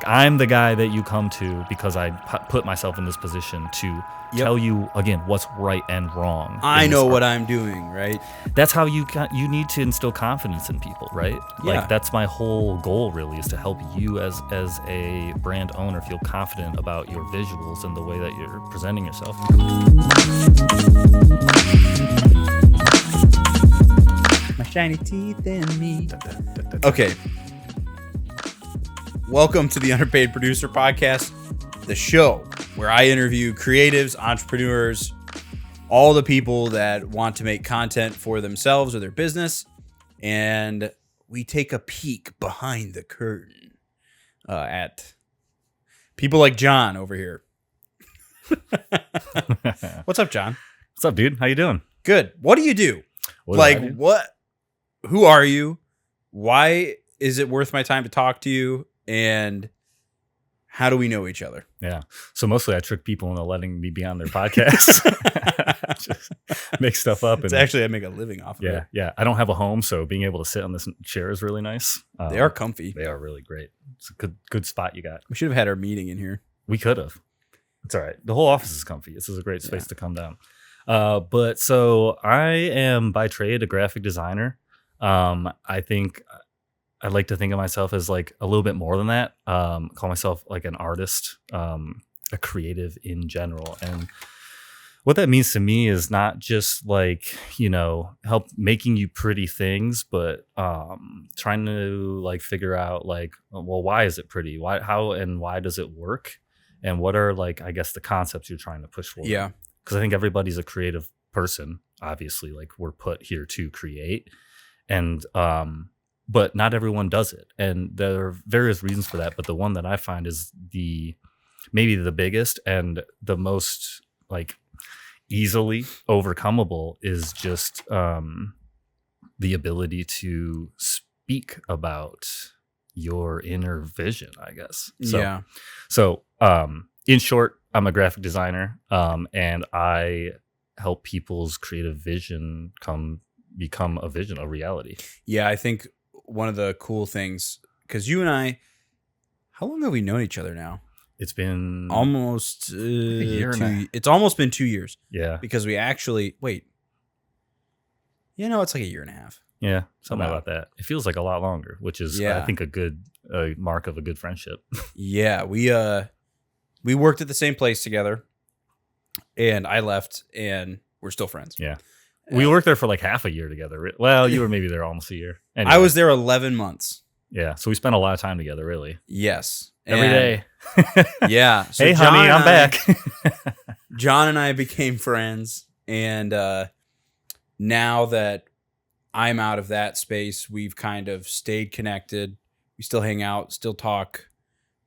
Like, I'm the guy that you come to because I put myself in this position to tell you, again, what's right and wrong. I know what I'm doing, right? That's how you need to instill confidence in people, right? Yeah. Like, that's my whole goal, really, is to help you as a brand owner feel confident about your visuals and the way that you're presenting yourself. My shiny teeth and me. Okay. Welcome to the Underpaid Producer Podcast, the show where I interview creatives, entrepreneurs, all the people that want to make content for themselves or their business, and we take a peek behind the curtain at people like John over here. What's up, John? What's up, dude? How you doing? Good. What do you do? What? Who are you? Why is it worth my time to talk to you? And how do we know each other? Yeah. So mostly I trick people into letting me be on their podcast. Just make stuff up. It's actually, I make a living off of it. Yeah. I don't have a home, so being able to sit on this chair is really nice. They are comfy. They are really great. It's a good spot you got. We should have had our meeting in here. We could have. It's all right. The whole office is comfy. This is a great space to come down. But so I am by trade a graphic designer. I think I like to think of myself as like a little bit more than that. Call myself like an artist, a creative in general. And what that means to me is not just like, help making you pretty things, but trying to like figure out like, well, why is it pretty? Why does it work? And what are like, I guess, the concepts you're trying to push forward? Yeah. Because I think everybody's a creative person, obviously, like we're put here to create. And but not everyone does it. And there are various reasons for that. But the one that I find is maybe the biggest and the most like easily overcomable is just the ability to speak about your inner vision, I guess. So in short, I'm a graphic designer, and I help people's creative vision become a vision, a reality. Yeah, I think one of the cool things, because you and I, how long have we known each other now? It's been almost a year. It's almost been 2 years. Yeah, because we actually it's like a year and a half. Yeah, something about that. It feels like a lot longer, which is I think a good mark of a good friendship. Yeah, we worked at the same place together, and I left, and we're still friends. Yeah. We worked there for like half a year together. Well, you were maybe there almost a year. Anyway. I was there 11 months. Yeah. So we spent a lot of time together, really. Yes. Every day. Yeah. So hey, honey, I'm back. John and I became friends. And now that I'm out of that space, we've kind of stayed connected. We still hang out, still talk,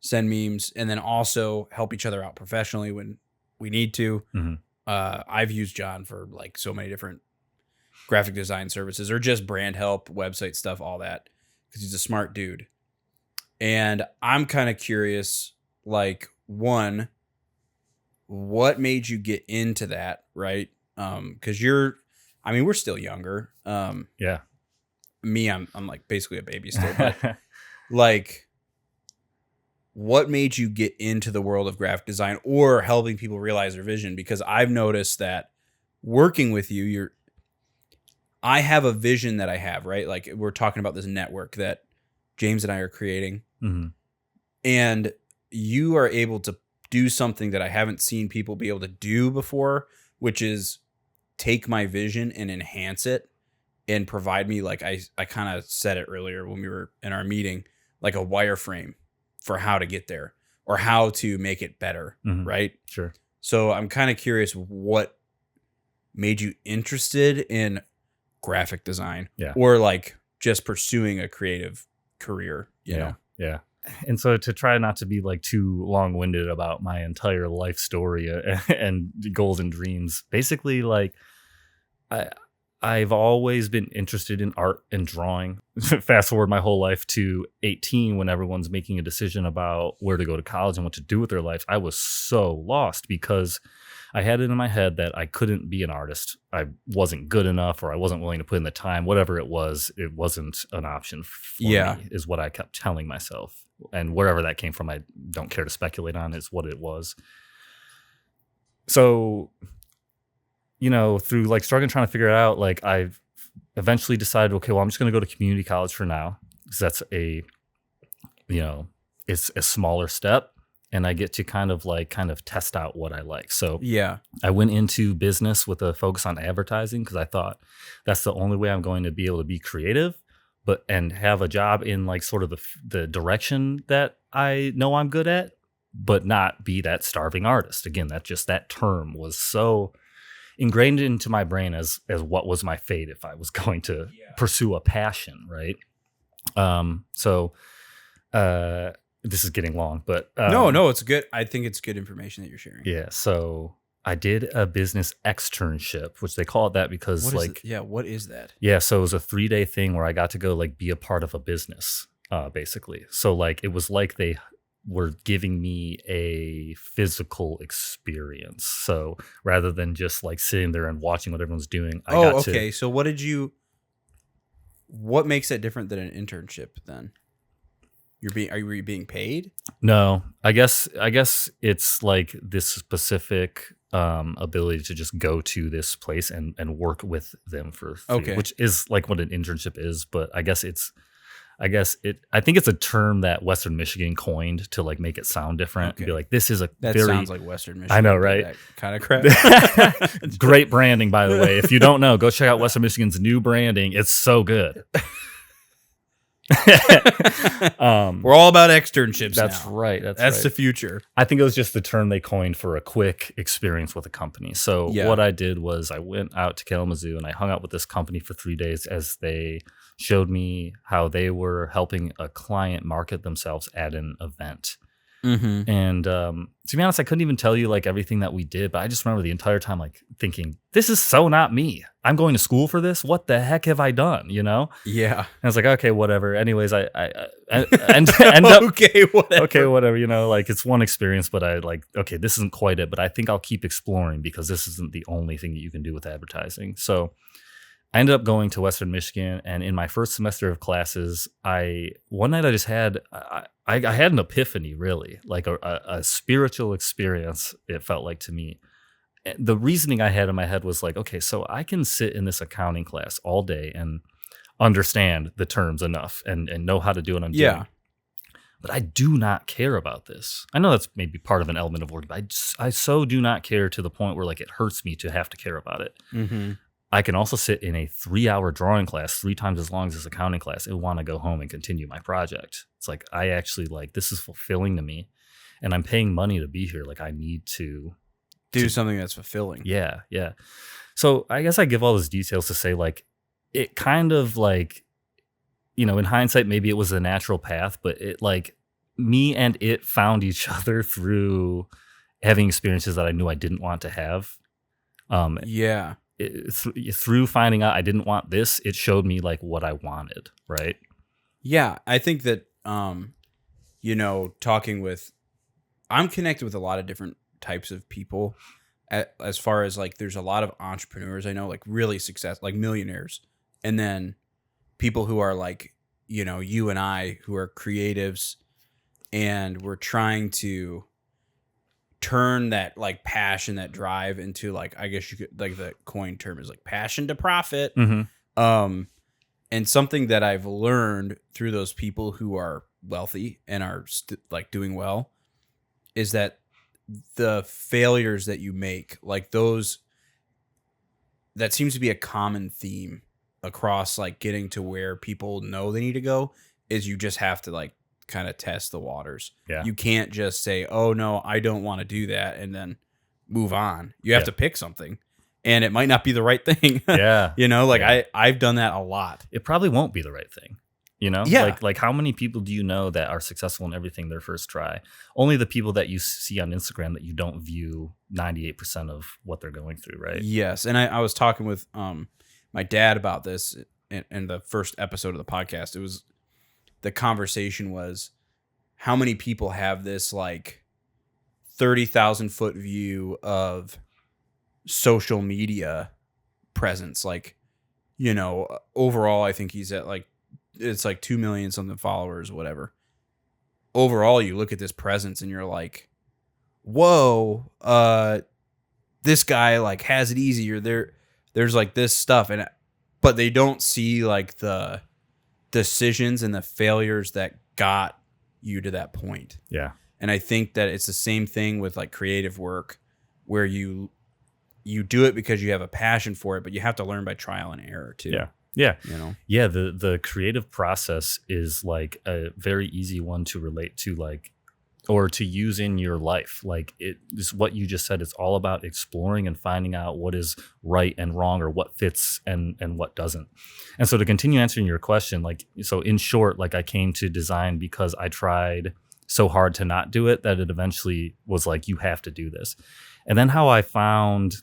send memes, and then also help each other out professionally when we need to. Mm-hmm. I've used John for like so many different graphic design services or just brand help, website stuff, all that, because he's a smart dude. And I'm kind of curious, like, one, what made you get into that, right? Because we're still younger. Yeah. Me, I'm like basically a baby still, but like, what made you get into the world of graphic design or helping people realize their vision? Because I've noticed that working with you, I have a vision that I have, right? Like we're talking about this network that James and I are creating. Mm-hmm. And you are able to do something that I haven't seen people be able to do before, which is take my vision and enhance it and provide me, like I kind of said it earlier when we were in our meeting, like a wireframe for how to get there or how to make it better, mm-hmm. right? Sure. So I'm kind of curious what made you interested in graphic design or like just pursuing a creative career, you know? Yeah. And so to try not to be like too long-winded about my entire life story and goals and dreams, basically like I've always been interested in art and drawing. Fast forward my whole life to 18 when everyone's making a decision about where to go to college and what to do with their life. I was so lost because I had it in my head that I couldn't be an artist. I wasn't good enough or I wasn't willing to put in the time. Whatever it wasn't an option for me is what I kept telling myself. and wherever that came from, I don't care to speculate on. It's what it was. So, through like struggling, trying to figure it out, like I've eventually decided, okay, well, I'm just going to go to community college for now, because that's it's a smaller step, and I get to kind of test out what I like. So Yeah. I went into business with a focus on advertising, because I thought that's the only way I'm going to be able to be creative, and have a job in like sort of the direction that I know I'm good at, but not be that starving artist. Again, that term was so ingrained into my brain as what was my fate if I was going to pursue a passion, right? This is getting long, but no, it's good. I think it's good information that you're sharing. Yeah, so I did a business externship, which they call it that because what is that? Yeah, so it was a 3-day thing where I got to go like be a part of a business, basically. So like it was like they were giving me a physical experience. So rather than just like sitting there and watching what everyone's doing, I got to. So what makes that different than an internship then? Are you being paid? No, I guess it's like this specific ability to just go to this place and work with them for free, which is like what an internship is. But I think it's a term that Western Michigan coined to like make it sound different and be like, this is that sounds like Western Michigan. I know, right? That kind of crap. Great branding, by the way. If you don't know, go check out Western Michigan's new branding. It's so good. We're all about externships. That's now. Right. That's the future. I think it was just the term they coined for a quick experience with a company. So what I did was I went out to Kalamazoo and I hung out with this company for 3 days as they showed me how they were helping a client market themselves at an event. Mm-hmm. And to be honest, I couldn't even tell you like everything that we did, but I just remember the entire time like thinking, this is so not me. I'm going to school for this. What the heck have I done? Yeah. And I was like, okay, whatever. Anyways, I end up okay, whatever. Okay, whatever. Like it's one experience, but I like, okay, this isn't quite it, but I think I'll keep exploring because this isn't the only thing that you can do with advertising. So I ended up going to Western Michigan, and in my first semester of classes, one night I just had I had an epiphany, really, like a spiritual experience. It felt like to me. The reasoning I had in my head was like, okay, so I can sit in this accounting class all day and understand the terms enough and know how to do what I'm doing. But I do not care about this. I know that's maybe part of an element of work, but I so do not care to the point where like it hurts me to have to care about it. Mm-hmm. I can also sit in a 3-hour drawing class 3 times as long as this accounting class and want to go home and continue my project. It's like, I actually like, this is fulfilling to me and I'm paying money to be here. Like I need to do something that's fulfilling. Yeah. So I guess I give all those details to say like, it kind of like, in hindsight, maybe it was a natural path, but it like me and it found each other through having experiences that I knew I didn't want to have. Through finding out I didn't want this, it showed me like what I wanted, right? Yeah, I think that I'm connected with a lot of different types of people as far as like there's a lot of entrepreneurs I know, like really successful, like millionaires, and then people who are like, you and I who are creatives and we're trying to turn that like passion, that drive into like, I guess you could like the coin term is like passion to profit. Mm-hmm. And something that I've learned through those people who are wealthy and are like doing well is that the failures that you make, like those, that seems to be a common theme across like getting to where people know they need to go, is you just have to like kind of test the waters. Yeah. You can't just say, oh no, I don't want to do that, and then move on. You have to pick something, and it might not be the right thing. Yeah. I've done that a lot. It probably won't be the right thing. Yeah. Like how many people do you know that are successful in everything their first try? Only the people that you see on Instagram that you don't view 98% of what they're going through, right? Yes. And I was talking with my dad about this in the first episode of the podcast. The conversation was, how many people have this like 30,000 foot view of social media presence? Like, overall, I think he's at like, it's like 2 million something followers, whatever. overall you look at this presence and you're like, whoa, this guy like has it easier. There's like this stuff, but they don't see like the decisions and the failures that got you to that point. Yeah. And I think that it's the same thing with like creative work, where you do it because you have a passion for it, but you have to learn by trial and error too. Yeah. Yeah. You know? Yeah. The creative process is like a very easy one to relate to, like, or to use in your life. Like, it is what you just said. It's all about exploring and finding out what is right and wrong, or what fits and what doesn't. And so to continue answering your question, like, so in short, like, I came to design because I tried so hard to not do it that it eventually was like, you have to do this. And then how I found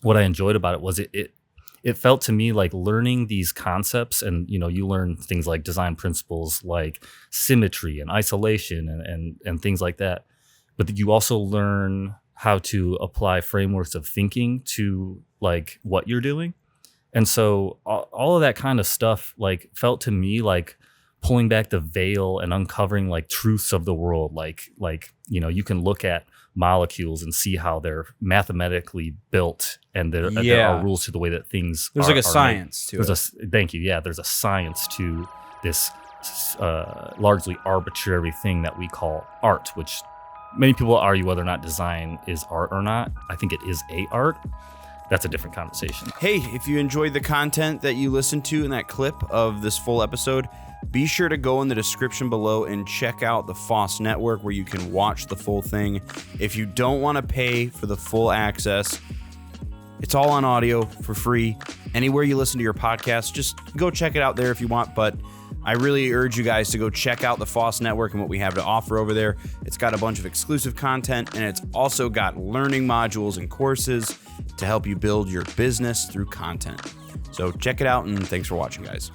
what I enjoyed about it was it felt to me like learning these concepts, and you learn things like design principles like symmetry and isolation and things like that, but you also learn how to apply frameworks of thinking to like what you're doing. And so all of that kind of stuff like felt to me like pulling back the veil and uncovering like truths of the world. Like you can look at molecules and see how they're mathematically built, and there are rules to the way that things there's are, like a science to it. Thank you. Yeah, there's a science to this largely arbitrary thing that we call art, which many people argue whether or not design is art or not. I think it is a art. That's a different conversation. Hey, if you enjoyed the content that you listened to in that clip of this full episode, be sure to go in the description below and check out the PHOS Network, where you can watch the full thing. If you don't want to pay for the full access, it's all on audio for free. Anywhere you listen to your podcast, just go check it out there if you want. But I really urge you guys to go check out the PHOS Network and what we have to offer over there. It's got a bunch of exclusive content, and it's also got learning modules and courses to help you build your business through content. So check it out, and thanks for watching, guys.